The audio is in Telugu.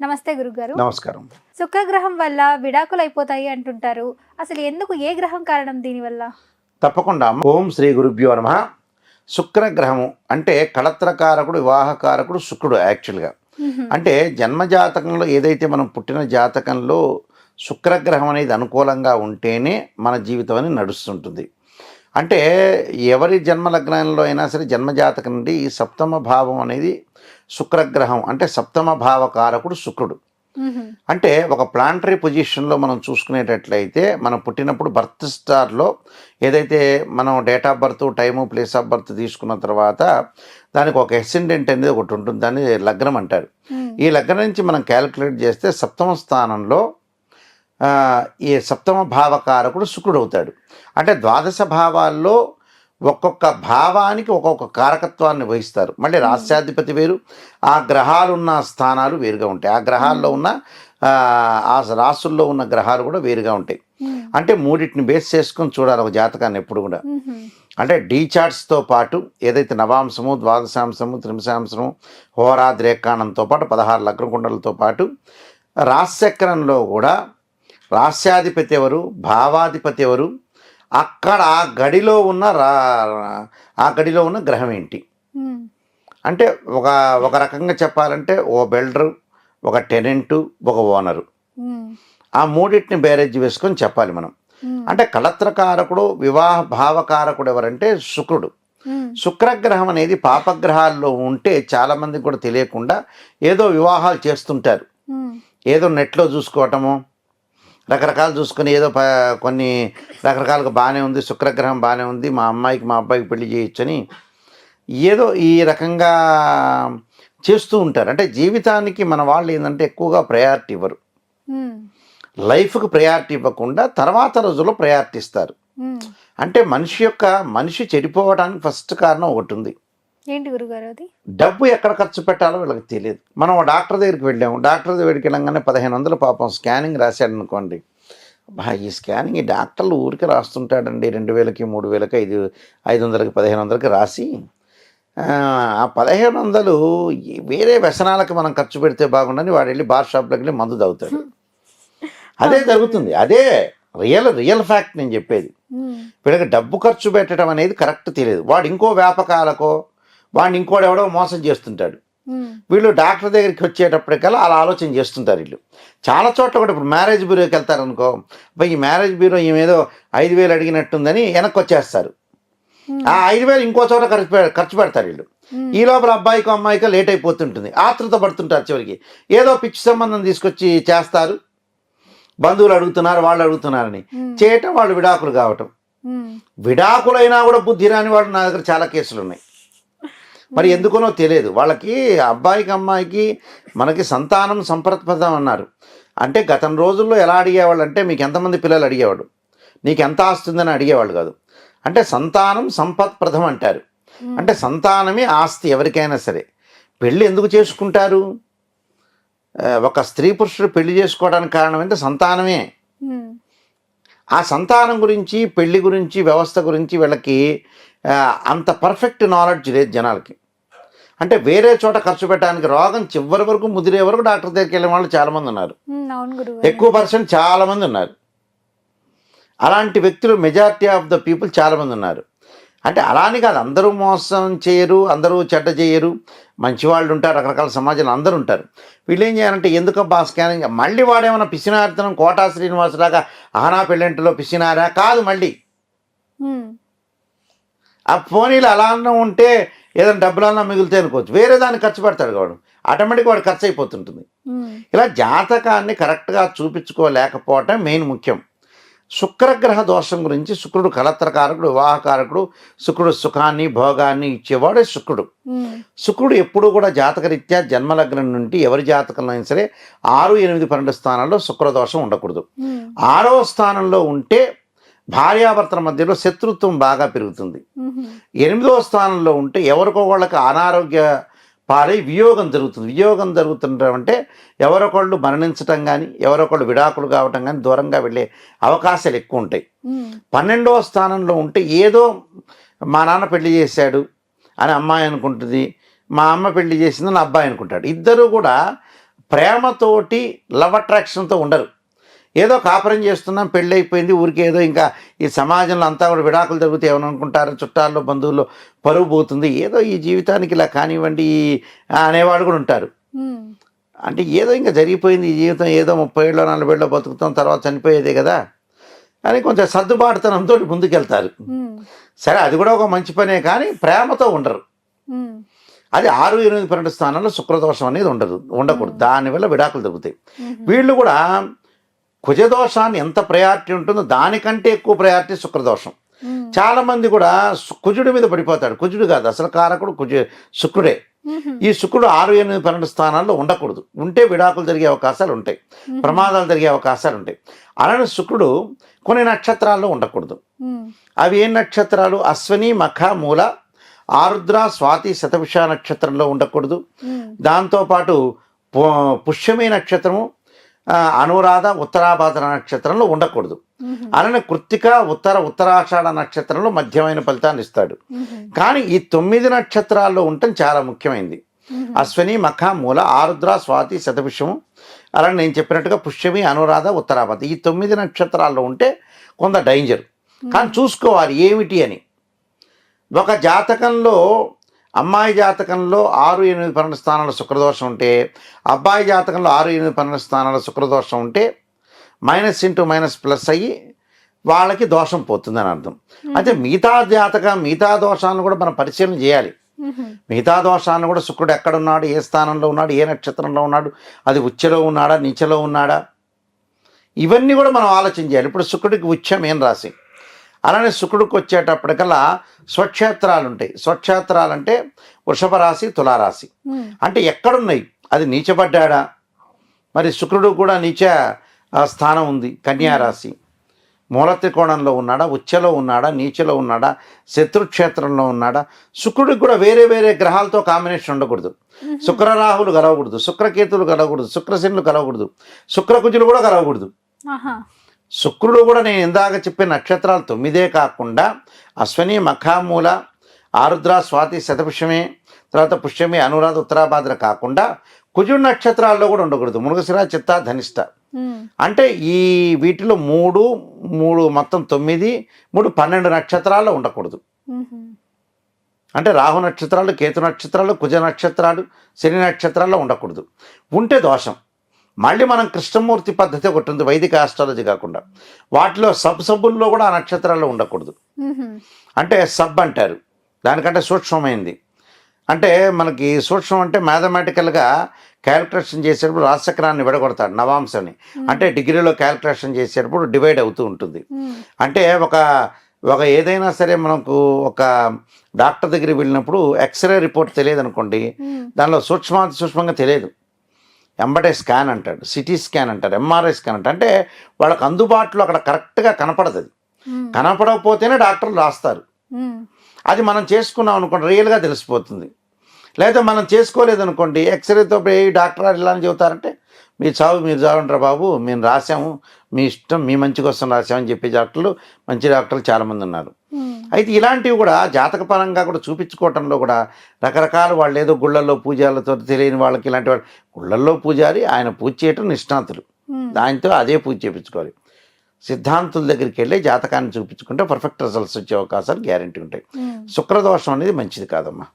నమస్తే గురుగారు. నమస్కారం. శుక్రగ్రహం వల్ల విడాకులు అయిపోతాయి అంటుంటారు. అసలు ఎందుకు, ఏ గ్రహం కారణం దీనివల్ల? తప్పకుండా. ఓం శ్రీ గురుభ్యో నమః. శుక్రగ్రహము అంటే కళత్రకారకుడు, వివాహకారకుడు శుక్రుడు. యాక్చువల్గా అంటే జన్మజాతకంలో ఏదైతే మనం పుట్టిన జాతకంలో శుక్రగ్రహం అనేది అనుకూలంగా ఉంటేనే మన జీవితం అనేది నడుస్తుంటుంది. అంటే ఎవరి జన్మలగ్నంలో అయినా సరే జన్మజాతకం నుండి ఈ సప్తమ భావం అనేది శుక్రగ్రహం అంటే సప్తమ భావకారకుడు శుక్రుడు. అంటే ఒక ప్లానటరీ పొజిషన్లో మనం చూసుకునేటట్లయితే మనం పుట్టినప్పుడు బర్త్ స్టార్లో ఏదైతే మనం date of birth, time, place of birth తీసుకున్న తర్వాత దానికి ఒక ఎసెండెంట్ అనేది ఒకటి ఉంటుంది, దాన్ని లగ్నం అంటారు. ఈ లగ్నం నుంచి మనం క్యాలిక్యులేట్ చేస్తే సప్తమ స్థానంలో ఈ సప్తమ భావకారకుడు శుక్రుడు అవుతాడు. అంటే ద్వాదశ భావాల్లో ఒక్కొక్క భావానికి ఒక్కొక్క కారకత్వాన్ని వహిస్తారు. మళ్ళీ రాస్యాధిపతి వేరు, ఆ గ్రహాలున్న స్థానాలు వేరుగా ఉంటాయి. ఆ గ్రహాల్లో ఉన్న ఆ రాసుల్లో ఉన్న గ్రహాలు కూడా వేరుగా ఉంటాయి. అంటే మూడింటిని బేస్ చేసుకొని చూడాలి ఒక జాతకాన్ని ఎప్పుడు కూడా. అంటే డీ చార్ట్స్తో పాటు ఏదైతే నవాంశము, ద్వాదశాంశము, త్రింశాంశము, హోరాద్రేకాణంతో పాటు 16 లగ్న కుండలతో పాటు రాశిచక్రంలో కూడా రాస్యాధిపతి ఎవరు, భావాధిపతి ఎవరు, అక్కడ ఆ గడిలో ఉన్న గ్రహం ఏంటి అంటే ఒక రకంగా చెప్పాలంటే ఓ బిల్డరు, ఒక టెనెంటు, ఒక ఓనరు, ఆ మూడింటిని బేరేజ్ వేసుకొని చెప్పాలి మనం. అంటే కళత్రకారకుడు, వివాహ భావకారకుడు ఎవరంటే శుక్రుడు. శుక్రగ్రహం అనేది పాపగ్రహాల్లో ఉంటే చాలామందికి కూడా తెలియకుండా ఏదో వివాహాలు చేస్తుంటారు. ఏదో నెట్లో చూసుకోవటము, రకరకాలు చూసుకొని ఏదో కొన్ని రకరకాలుగా బాగానే ఉంది, శుక్రగ్రహం బాగానే ఉంది, మా అమ్మాయికి మా అబ్బాయికి పెళ్లి చేయొచ్చని ఏదో ఈ రకంగా చేస్తూ ఉంటారు. అంటే జీవితానికి మన వాళ్ళు ఏంటంటే ఎక్కువగా ప్రయారిటీ ఇవ్వరు, లైఫ్కి ప్రయారిటీ ఇవ్వకుండా తర్వాత రోజుల్లో ప్రయారిటీ ఇస్తారు. అంటే మనిషి చెడిపోవడానికి ఫస్ట్ కారణం ఒకటి ఉంది. ఏంటి గురుగారు అది? డబ్బు ఎక్కడ ఖర్చు పెట్టాలో వీళ్ళకి తెలియదు. మనం డాక్టర్ దగ్గరికి వెళ్ళాము, డాక్టర్ దగ్గరికి వెళ్ళంగానే 1500 పాపం స్కానింగ్ రాశాడు అనుకోండి. ఈ స్కానింగ్ ఈ డాక్టర్లు ఊరికి రాస్తుంటాడండి, 2000కి, 3000కి, 500కి, 1500కి రాసి ఆ 1500 వేరే వ్యసనాలకు మనం ఖర్చు పెడితే బాగుండని వాడు వెళ్ళి బార్ షాప్లోకి వెళ్ళి మందు తాగుతాడు. అదే జరుగుతుంది. అదే రియల్ ఫ్యాక్ట్ నేను చెప్పేది. వీళ్ళకి డబ్బు ఖర్చు పెట్టడం అనేది కరెక్ట్ తెలియదు. వాడు ఇంకో వ్యాపకాలకో వాడిని ఇంకోటి ఎవడో మోసం చేస్తుంటాడు. వీళ్ళు డాక్టర్ దగ్గరికి వచ్చేటప్పటికల్లా అలా ఆలోచన చేస్తుంటారు. వీళ్ళు చాలా చోట్ల కూడా ఇప్పుడు మ్యారేజ్ బ్యూరోకి వెళ్తారనుకో, ఈ మ్యారేజ్ బ్యూరో ఏమేదో 5000 అడిగినట్టుందని వెనక్కి వచ్చేస్తారు. ఆ 5000 ఇంకో చోట ఖర్చు పెడతారు వీళ్ళు. ఈ లోపల అబ్బాయికో అమ్మాయికో లేట్ అయిపోతుంటుంది, ఆతృత పడుతుంటారు. చివరికి ఏదో పిచ్చి సంబంధం తీసుకొచ్చి చేస్తారు, బంధువులు అడుగుతున్నారు, వాళ్ళు అడుగుతున్నారని చేయటం, వాళ్ళు విడాకులు కావటం. విడాకులైనా కూడా బుద్ధి రాని వాళ్ళు నా దగ్గర చాలా కేసులు ఉన్నాయి. మరి ఎందుకునో తెలియదు వాళ్ళకి. అబ్బాయికి అమ్మాయికి మనకి సంతానం సంపత్ప్రదం అన్నారు. అంటే గతం రోజుల్లో ఎలా అడిగేవాళ్ళు అంటే మీకు ఎంతమంది పిల్లలు అడిగేవాడు, నీకు ఎంత ఆస్తుందని అడిగేవాళ్ళు కాదు. అంటే సంతానం సంపత్ప్రదం అంటారు. అంటే సంతానమే ఆస్తి ఎవరికైనా సరే. పెళ్ళి ఎందుకు చేసుకుంటారు? ఒక స్త్రీ పురుషుడు పెళ్లి చేసుకోవడానికి కారణం అంటే సంతానమే. ఆ సంతానం గురించి, పెళ్లి గురించి, వ్యవస్థ గురించి వీళ్ళకి అంత పర్ఫెక్ట్ నాలెడ్జ్ లేదు జనాలకి. అంటే వేరే చోట ఖర్చు పెట్టడానికి రోగం చివరి వరకు ముదిరే వరకు డాక్టర్ దగ్గరికి వెళ్ళే వాళ్ళు చాలామంది ఉన్నారు. ఎక్కువ పర్సెంట్ చాలామంది ఉన్నారు. అలాంటి వ్యక్తులు మెజారిటీ ఆఫ్ ద పీపుల్ చాలామంది ఉన్నారు. అంటే అలానే కాదు, అందరూ మోసం చేయరు, అందరూ చెడ్డ చేయరు, మంచి వాళ్ళు ఉంటారు, రకరకాల సమాజంలో అందరూ ఉంటారు. వీళ్ళు ఏం చేయాలంటే ఎందుకబ్బా స్కానింగ్, మళ్ళీ వాడేమన్నా పిసినారితనం కోటా శ్రీనివాసరాగా ఆనా పెళ్ళంటిలో పిసినారా కాదు. మళ్ళీ ఆ ఫోనీలు అలా అన్నా ఉంటే ఏదైనా డబ్బులన్నా మిగులుతాయి అనుకోవచ్చు, వేరే దాన్ని ఖర్చు పెడతాడు వాడు, ఆటోమేటిక్గా వాడు ఖర్చు అయిపోతుంటుంది. ఇలా జాతకాన్ని కరెక్ట్గా చూపించుకోలేకపోవటం మెయిన్ ముఖ్యం. శుక్రగ్రహ దోషం గురించి, శుక్రుడు కళత్రకారకుడు, వివాహకారకుడు, శుక్రుడు సుఖాన్ని భోగాన్ని ఇచ్చేవాడే శుక్రుడు. శుక్రుడు ఎప్పుడూ కూడా జాతకరీత్యా జన్మలగ్నం నుండి ఎవరి జాతకంలో అయినా సరే 6, 8, 12 స్థానాల్లో శుక్రదోషం ఉండకూడదు. 6వ స్థానంలో ఉంటే భార్యాభర్తల మధ్యలో శత్రుత్వం బాగా పెరుగుతుంది. 8వ స్థానంలో ఉంటే ఎవరికో వాళ్ళకి అనారోగ్య పాలై వియోగం జరుగుతుంది. వియోగం జరుగుతుండడం అంటే ఎవరొకళ్ళు మరణించటం కానీ, ఎవరొకళ్ళు విడాకులు కావటం కానీ, దూరంగా వెళ్ళే అవకాశాలు ఎక్కువ ఉంటాయి. 12వ స్థానంలో ఉంటే ఏదో మా నాన్న పెళ్లి చేశాడు అని అమ్మాయి అనుకుంటుంది, మా అమ్మ పెళ్లి చేసిందని అబ్బాయి అనుకుంటాడు. ఇద్దరు కూడా ప్రేమతోటి లవ్ అట్రాక్షన్తో ఉండరు. ఏదో కాపురం చేస్తున్నాం, పెళ్ళి అయిపోయింది, ఊరికి ఏదో ఇంకా ఈ సమాజంలో అంతా కూడా విడాకులు జరుగుతాయి ఏమని అనుకుంటారు, చుట్టాల్లో బంధువుల్లో పరువు పోతుంది, ఏదో ఈ జీవితానికి ఇలా కానివ్వండి అనేవాడు కూడా ఉంటారు. అంటే ఏదో ఇంకా జరిగిపోయింది ఈ జీవితం, ఏదో 30 ఏళ్ళో 40 ఏళ్ళో బతుకుతాం, తర్వాత చనిపోయేదే కదా అని కొంచెం సర్దుబాటుతనంతో ముందుకెళ్తారు. సరే, అది కూడా ఒక మంచి పనే, కానీ ప్రేమతో ఉండరు. అది 6, 8, 12 స్థానాల్లో శుక్రదోషం అనేది ఉండకూడదు. దానివల్ల విడాకులు దొరుకుతాయి. వీళ్ళు కూడా కుజదోషాన్ని ఎంత ప్రయారిటీ ఉంటుందో దానికంటే ఎక్కువ ప్రయారిటీ శుక్రదోషం. చాలామంది కూడా కుజుడి మీద పడిపోతాడు. కుజుడు కాదు, అసలు కారకుడు శుక్రుడే. ఈ శుక్రుడు 6, 8, 12 స్థానాల్లో ఉండకూడదు. ఉంటే విడాకులు జరిగే అవకాశాలు ఉంటాయి, ప్రమాదాలు జరిగే అవకాశాలు ఉంటాయి. అలానే శుక్రుడు కొన్ని నక్షత్రాల్లో ఉండకూడదు. అవి ఏ నక్షత్రాలు? అశ్విని, మఖ, మూల, ఆరుద్ర, స్వాతి, శతభిష నక్షత్రంలో ఉండకూడదు. దాంతోపాటు పుష్యమి నక్షత్రము, అనురాధ, ఉత్తరాభాద్ర నక్షత్రంలో ఉండకూడదు. అలానే కృత్తిక, ఉత్తరాషాఢ నక్షత్రంలో మధ్యమైన ఫలితాన్ని ఇస్తాడు. కానీ ఈ 9 నక్షత్రాల్లో ఉండటం చాలా ముఖ్యమైనది. అశ్విని, మఖ, మూల, ఆరుద్ర, స్వాతి, శతభిషము, అలానే నేను చెప్పినట్టుగా పుష్యమి, అనురాధ, ఉత్తరాభాద్ర ఈ 9 నక్షత్రాల్లో ఉంటే కొంత డేంజర్. కానీ చూసుకోవాలి ఏమిటి అని. ఒక జాతకంలో, అమ్మాయి జాతకంలో 6, 8, 12 స్థానాల శుక్రదోషం ఉంటే, అబ్బాయి జాతకంలో 6, 8, 12 స్థానాల శుక్రదోషం ఉంటే మైనస్ ఇంటూ మైనస్ ప్లస్ అయ్యి వాళ్ళకి దోషం పోతుందని అర్థం. అయితే మిగతా దోషాలను కూడా మనం పరిశీలన చేయాలి. మిగతా దోషాలను కూడా శుక్రుడు ఎక్కడున్నాడు, ఏ స్థానంలో ఉన్నాడు, ఏ నక్షత్రంలో ఉన్నాడు, అది ఉచ్చలో ఉన్నాడా, నీచలో ఉన్నాడా, ఇవన్నీ కూడా మనం ఆలోచన చేయాలి. ఇప్పుడు శుక్రుడికి ఉచ్చం ఏం రాశి, అలానే శుక్రుడికి వచ్చేటప్పటికల్లా స్వక్షేత్రాలు ఉంటాయి. స్వక్షేత్రాలు అంటే వృషభ రాశి, తులారాశి. అంటే ఎక్కడున్నాయి, అది నీచబడ్డాడా, మరి శుక్రుడు కూడా నీచ స్థానం ఉంది, కన్యారాశి, మూల త్రికోణంలో ఉన్నాడా, ఉచ్చలో ఉన్నాడా, నీచలో ఉన్నాడా, శత్రుక్షేత్రంలో ఉన్నాడా. శుక్రుడికి కూడా వేరే వేరే గ్రహాలతో కాంబినేషన్ ఉండకూడదు. శుక్రరాహులు కలవకూడదు, శుక్రకేతులు కలవకూడదు, శుక్రశనులు కలవకూడదు, శుక్రకుజులు కూడా కలవకూడదు. శుక్రుడు కూడా నేను ఇందాక చెప్పిన నక్షత్రాలు 9 కాకుండా అశ్విని, మఖ, మూల, ఆరుద్ర, స్వాతి, శతపుష్యమి, తర్వాత పుష్యమి, అనురాధ, ఉత్తరాభాద్ర కాకుండా కుజుడు నక్షత్రాల్లో కూడా ఉండకూడదు. మృగశిర, చిత్త, ధనిష్ట. అంటే ఈ వీటిలో 3 మొత్తం 9, 3 12 నక్షత్రాల్లో ఉండకూడదు. అంటే రాహు నక్షత్రాలు, కేతు నక్షత్రాలు, కుజ నక్షత్రాలు, శని నక్షత్రాల్లో ఉండకూడదు. ఉంటే దోషం. మళ్ళీ మనం కృష్ణమూర్తి పద్ధతి ఒకటి ఉంది, వైదిక ఆస్ట్రాలజీ కాకుండా. వాటిలో సబ్బుల్లో కూడా ఆ నక్షత్రాల్లో ఉండకూడదు. అంటే సబ్ అంటారు, దానికంటే సూక్ష్మమైంది. అంటే మనకి సూక్ష్మం అంటే మ్యాథమెటికల్గా క్యాలిక్యులేషన్ చేసేటప్పుడు రాశిచక్రాన్ని విడగొడతాడు, నవాంశాన్ని. అంటే డిగ్రీలో క్యాలిక్యులేషన్ చేసేటప్పుడు డివైడ్ అవుతూ ఉంటుంది. అంటే ఒక ఏదైనా సరే మనకు ఒక డాక్టర్ దగ్గరికి వెళ్ళినప్పుడు ఎక్స్రే రిపోర్ట్ తెలియదు అనుకోండి, దానిలో సూక్ష్మంగా తెలియదు. ఎంబడే స్కాన్ అంటాడు, సిటీ స్కాన్ అంటారు, ఎంఆర్ఐ స్కాన్ అంటారు. అంటే వాళ్ళకి అందుబాటులో అక్కడ కరెక్ట్గా కనపడదు. అది కనపడకపోతేనే డాక్టర్లు రాస్తారు. అది మనం చేసుకున్నాం అనుకోండి, రియల్గా తెలిసిపోతుంది. లేదా మనం చేసుకోలేదనుకోండి, ఎక్స్రేతో పోయి డాక్టర్ ఇలా అని చెబుతారంటే మీరు చావంటారా బాబు, మేము రాసాము, మీ ఇష్టం, మీ మంచి కోసం రాసామని చెప్పే డాక్టర్లు, మంచి డాక్టర్లు చాలామంది ఉన్నారు. అయితే ఇలాంటివి కూడా జాతకపరంగా కూడా చూపించుకోవటంలో కూడా రకరకాల వాళ్ళు ఏదో గుళ్ళల్లో పూజలతో తెలియని వాళ్ళకి ఇలాంటి వాళ్ళు, గుళ్ళల్లో పూజారి ఆయన పూజ చేయటం నిష్ణాతులు, దానితో అదే పూజ చేయించుకోవాలి. సిద్ధాంతుల దగ్గరికి వెళ్ళి జాతకాన్ని చూపించుకుంటే పర్ఫెక్ట్ రిజల్ట్స్ వచ్చే అవకాశాలు గ్యారెంటీ ఉంటాయి. శుక్రదోషం అనేది మంచిది కాదమ్మా.